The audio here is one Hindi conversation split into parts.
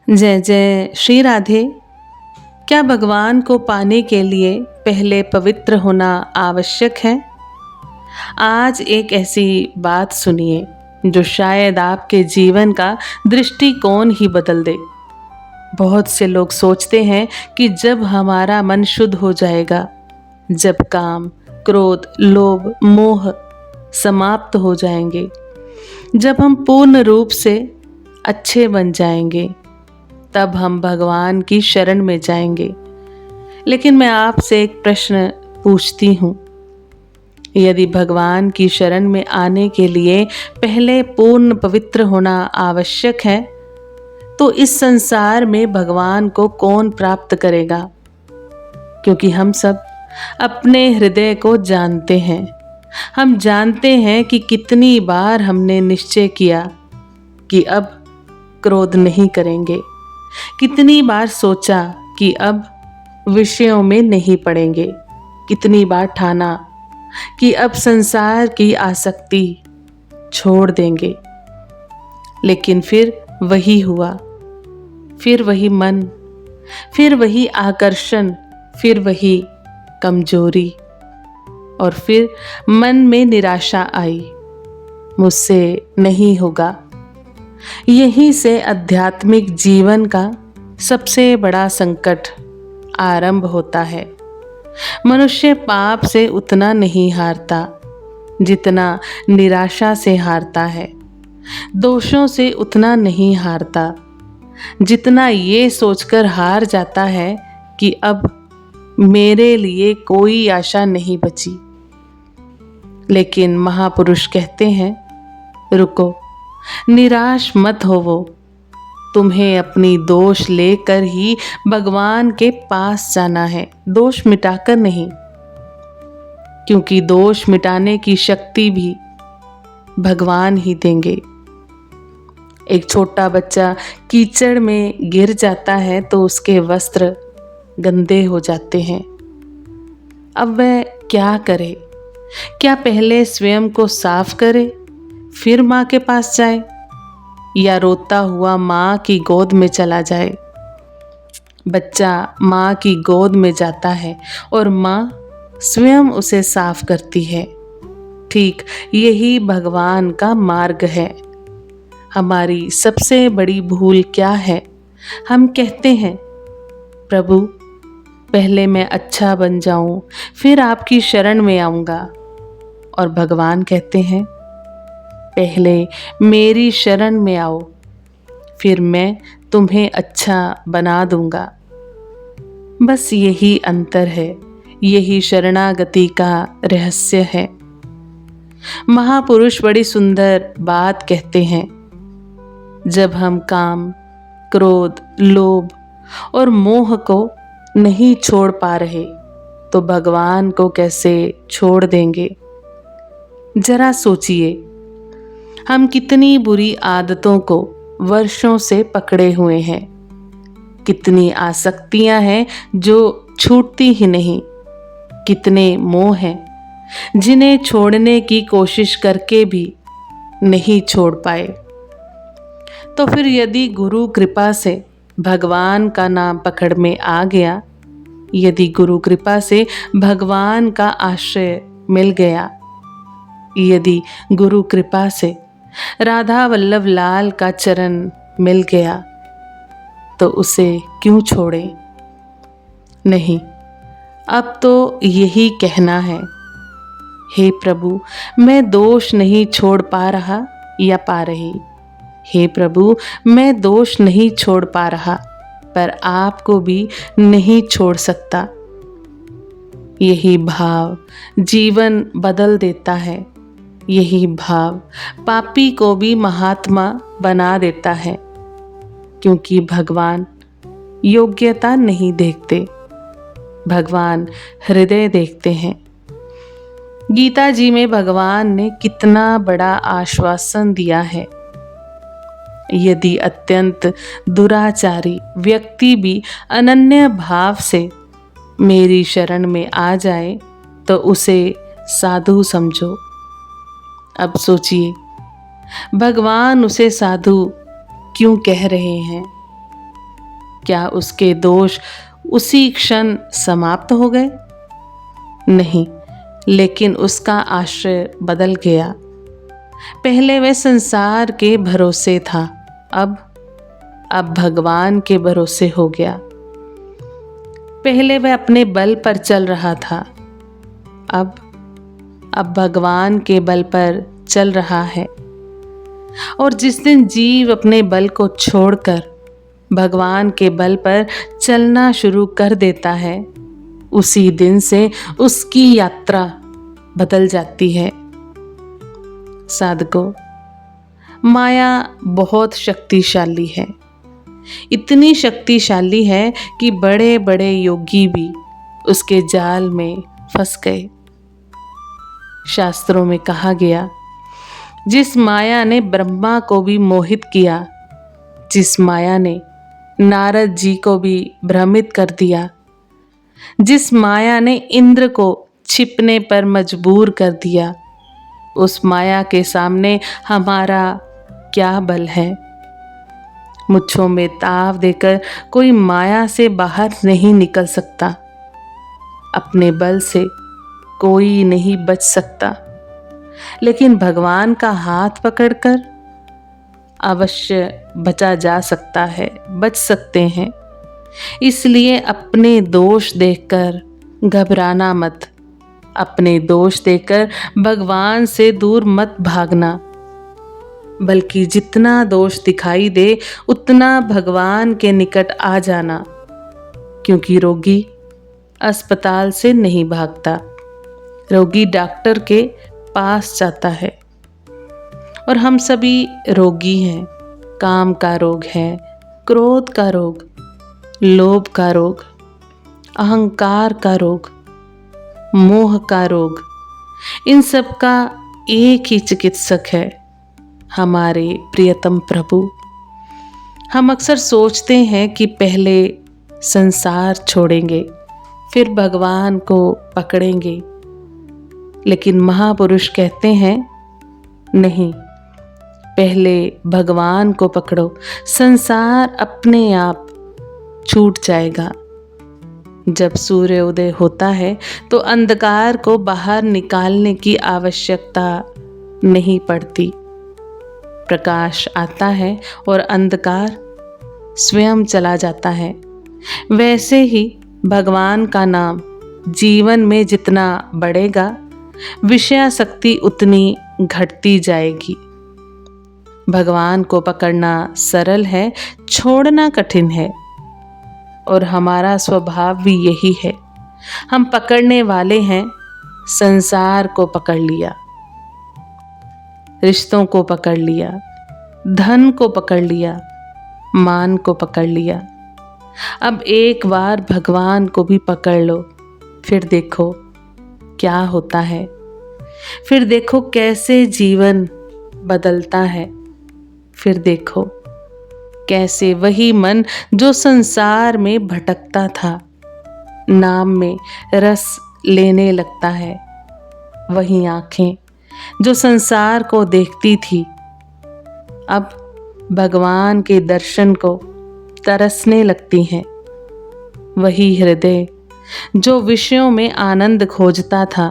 जय जय श्री राधे। क्या भगवान को पाने के लिए पहले पवित्र होना आवश्यक है? आज एक ऐसी बात सुनिए जो शायद आपके जीवन का दृष्टिकोण ही बदल दे। बहुत से लोग सोचते हैं कि जब हमारा मन शुद्ध हो जाएगा, जब काम, क्रोध, लोभ, मोह समाप्त हो जाएंगे, जब हम पूर्ण रूप से अच्छे बन जाएंगे, तब हम भगवान की शरण में जाएंगे। लेकिन मैं आपसे एक प्रश्न पूछती हूँ, यदि भगवान की शरण में आने के लिए पहले पूर्ण पवित्र होना आवश्यक है, तो इस संसार में भगवान को कौन प्राप्त करेगा? क्योंकि हम सब अपने हृदय को जानते हैं। हम जानते हैं कि कितनी बार हमने निश्चय किया कि अब क्रोध नहीं करेंगे, कितनी बार सोचा कि अब विषयों में नहीं पड़ेंगे, कितनी बार ठाना कि अब संसार की आसक्ति छोड़ देंगे। लेकिन फिर वही हुआ, फिर वही मन, फिर वही आकर्षण, फिर वही कमजोरी, और फिर मन में निराशा आई, मुझसे नहीं होगा। यहीं से आध्यात्मिक जीवन का सबसे बड़ा संकट आरंभ होता है। मनुष्य पाप से उतना नहीं हारता जितना निराशा से हारता है, दोषों से उतना नहीं हारता जितना ये सोचकर हार जाता है कि अब मेरे लिए कोई आशा नहीं बची। लेकिन महापुरुष कहते हैं, रुको, निराश मत होवो, तुम्हें अपनी दोष लेकर ही भगवान के पास जाना है, दोष मिटाकर नहीं। क्योंकि दोष मिटाने की शक्ति भी भगवान ही देंगे। एक छोटा बच्चा कीचड़ में गिर जाता है तो उसके वस्त्र गंदे हो जाते हैं। अब वह क्या करे? क्या पहले स्वयं को साफ करे, फिर माँ के पास जाए, या रोता हुआ माँ की गोद में चला जाए? बच्चा माँ की गोद में जाता है और माँ स्वयं उसे साफ करती है। ठीक यही भगवान का मार्ग है। हमारी सबसे बड़ी भूल क्या है? हम कहते हैं, प्रभु पहले मैं अच्छा बन जाऊं, फिर आपकी शरण में आऊंगा। और भगवान कहते हैं, पहले मेरी शरण में आओ, फिर मैं तुम्हें अच्छा बना दूंगा। बस यही अंतर है, यही शरणागति का रहस्य है। महापुरुष बड़ी सुंदर बात कहते हैं, जब हम काम, क्रोध, लोभ और मोह को नहीं छोड़ पा रहे, तो भगवान को कैसे छोड़ देंगे? जरा सोचिए, हम कितनी बुरी आदतों को वर्षों से पकड़े हुए हैं, कितनी आसक्तियां हैं जो छूटती ही नहीं, कितने मोह हैं जिन्हें छोड़ने की कोशिश करके भी नहीं छोड़ पाए। तो फिर यदि गुरु कृपा से भगवान का नाम पकड़ में आ गया, यदि गुरु कृपा से भगवान का आश्रय मिल गया, यदि गुरु कृपा से राधा वल्लभ लाल का चरण मिल गया, तो उसे क्यों छोड़े? नहीं, अब तो यही कहना है, हे प्रभु मैं दोष नहीं छोड़ पा रहा या पा रही। हे प्रभु मैं दोष नहीं छोड़ पा रहा, पर आपको भी नहीं छोड़ सकता। यही भाव जीवन बदल देता है। यही भाव पापी को भी महात्मा बना देता है। क्योंकि भगवान योग्यता नहीं देखते, भगवान हृदय देखते हैं। गीता जी में भगवान ने कितना बड़ा आश्वासन दिया है। यदि अत्यंत दुराचारी व्यक्ति भी अनन्य भाव से मेरी शरण में आ जाए, तो उसे साधु समझो। अब सोचिए, भगवान उसे साधु क्यों कह रहे हैं? क्या उसके दोष उसी क्षण समाप्त हो गए? नहीं, लेकिन उसका आश्रय बदल गया। पहले वह संसार के भरोसे था, अब भगवान के भरोसे हो गया। पहले वह अपने बल पर चल रहा था, अब भगवान के बल पर चल रहा है। और जिस दिन जीव अपने बल को छोड़कर भगवान के बल पर चलना शुरू कर देता है, उसी दिन से उसकी यात्रा बदल जाती है। साधकों, माया बहुत शक्तिशाली है। इतनी शक्तिशाली है कि बड़े बड़े योगी भी उसके जाल में फंस गए। शास्त्रों में कहा गया, जिस माया ने ब्रह्मा को भी मोहित किया, जिस माया ने नारद जी को भी भ्रमित कर दिया, जिस माया ने इंद्र को छिपने पर मजबूर कर दिया, उस माया के सामने हमारा क्या बल है। मुच्छों में ताव देकर कोई माया से बाहर नहीं निकल सकता। अपने बल से कोई नहीं बच सकता, लेकिन भगवान का हाथ पकड़कर अवश्य बचा जा सकता है, बच सकते हैं। इसलिए अपने दोष देखकर घबराना मत, अपने दोष देखकर भगवान से दूर मत भागना, बल्कि जितना दोष दिखाई दे उतना भगवान के निकट आ जाना, क्योंकि रोगी अस्पताल से नहीं भागता, रोगी डॉक्टर के पास जाता है। और हम सभी रोगी हैं। काम का रोग है, क्रोध का रोग, लोभ का रोग, अहंकार का रोग, मोह का रोग, इन सब का एक ही चिकित्सक है, हमारे प्रियतम प्रभु। हम अक्सर सोचते हैं कि पहले संसार छोड़ेंगे, फिर भगवान को पकड़ेंगे, लेकिन महापुरुष कहते हैं नहीं, पहले भगवान को पकड़ो, संसार अपने आप छूट जाएगा। जब सूर्य उदय होता है तो अंधकार को बाहर निकालने की आवश्यकता नहीं पड़ती। प्रकाश आता है और अंधकार स्वयं चला जाता है। वैसे ही भगवान का नाम जीवन में जितना बढ़ेगा, विषयासक्ति उतनी घटती जाएगी। भगवान को पकड़ना सरल है, छोड़ना कठिन है, और हमारा स्वभाव भी यही है। हम पकड़ने वाले हैं, संसार को पकड़ लिया, रिश्तों को पकड़ लिया, धन को पकड़ लिया, मान को पकड़ लिया। अब एक बार भगवान को भी पकड़ लो, फिर देखो क्या होता है, फिर देखो कैसे जीवन बदलता है, फिर देखो कैसे वही मन जो संसार में भटकता था, नाम में रस लेने लगता है। वही आंखें जो संसार को देखती थी, अब भगवान के दर्शन को तरसने लगती हैं। वही हृदय जो विषयों में आनंद खोजता था,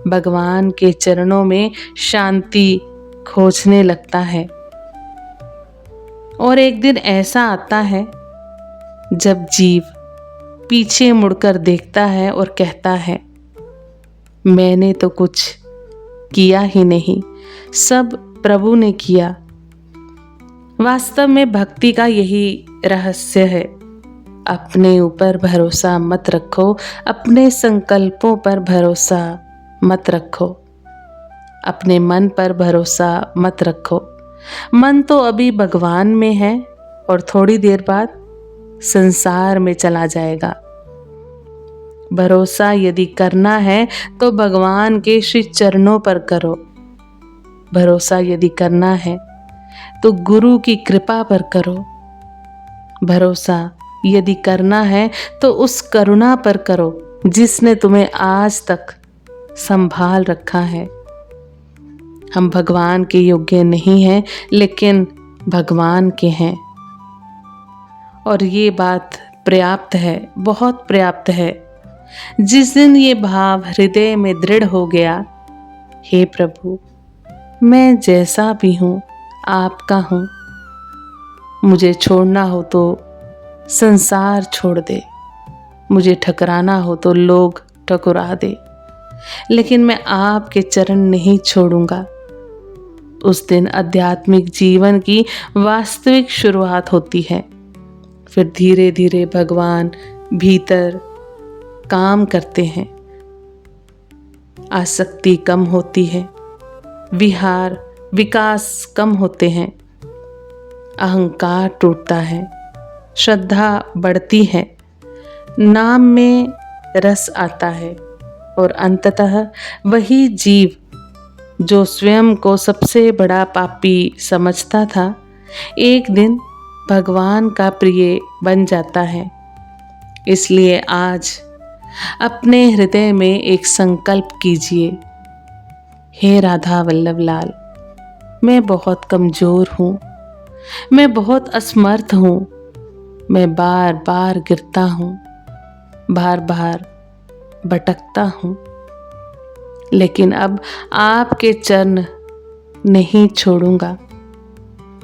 भगवान के चरणों में शांति खोजने लगता है। और एक दिन ऐसा आता है जब जीव पीछे मुड़कर देखता है और कहता है, मैंने तो कुछ किया ही नहीं, सब प्रभु ने किया। वास्तव में भक्ति का यही रहस्य है। अपने ऊपर भरोसा मत रखो, अपने संकल्पों पर भरोसा मत रखो, अपने मन पर भरोसा मत रखो। मन तो अभी भगवान में है और थोड़ी देर बाद संसार में चला जाएगा। भरोसा यदि करना है तो भगवान के श्री चरणों पर करो। भरोसा यदि करना है तो गुरु की कृपा पर करो। भरोसा यदि करना है तो उस करुणा पर करो जिसने तुम्हें आज तक संभाल रखा है। हम भगवान के योग्य नहीं हैं, लेकिन भगवान के हैं। और ये बात पर्याप्त है, बहुत पर्याप्त है। जिस दिन ये भाव हृदय में दृढ़ हो गया, हे प्रभु, मैं जैसा भी हूँ आपका हूँ, मुझे छोड़ना हो तो संसार छोड़ दे, मुझे ठकराना हो तो लोग ठकुरा दे, लेकिन मैं आपके चरण नहीं छोड़ूंगा। उस दिन आध्यात्मिक जीवन की वास्तविक शुरुआत होती है। फिर धीरे धीरे भगवान भीतर काम करते हैं, आसक्ति कम होती है, विहार विकास कम होते हैं, अहंकार टूटता है, श्रद्धा बढ़ती है, नाम में रस आता है और अंततः वही जीव जो स्वयं को सबसे बड़ा पापी समझता था, एक दिन भगवान का प्रिय बन जाता है। इसलिए आज अपने हृदय में एक संकल्प कीजिए, हे राधा वल्लभ लाल, मैं बहुत कमजोर हूँ, मैं बहुत असमर्थ हूँ, मैं बार बार गिरता हूँ, बार बार भटकता हूँ, लेकिन अब आपके चरण नहीं छोड़ूंगा।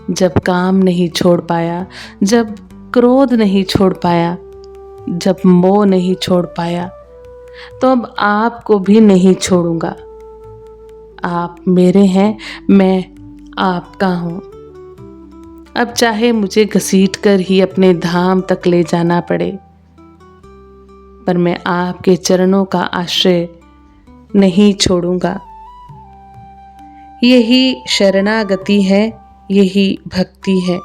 जब काम नहीं छोड़ पाया, जब क्रोध नहीं छोड़ पाया, जब मोह नहीं छोड़ पाया, तो अब आपको भी नहीं छोड़ूंगा। आप मेरे हैं, मैं आपका हूँ। अब चाहे मुझे घसीट कर ही अपने धाम तक ले जाना पड़े, पर मैं आपके चरणों का आश्रय नहीं छोड़ूंगा। यही शरणागति है, यही भक्ति है,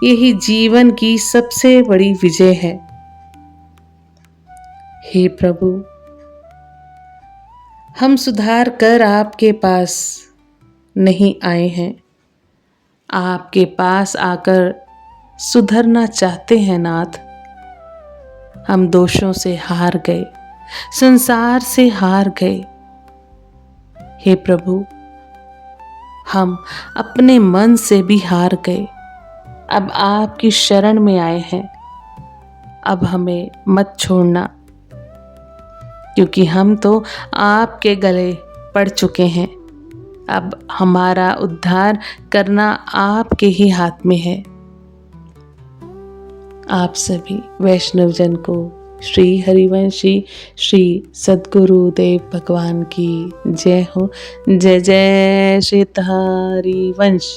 यही जीवन की सबसे बड़ी विजय है। हे प्रभु, हम सुधार कर आपके पास नहीं आए हैं, आपके पास आकर सुधरना चाहते हैं नाथ। हम दोषों से हार गए, संसार से हार गए। हे प्रभु, हम अपने मन से भी हार गए, अब आपकी शरण में आए हैं। अब हमें मत छोड़ना, क्योंकि हम तो आपके गले पड़ चुके हैं। अब हमारा उद्धार करना आपके ही हाथ में है। आप सभी वैष्णवजन को श्री हरिवंशी श्री सद्गुरुदेव भगवान की जय हो। जय जय श्री हरिवंश।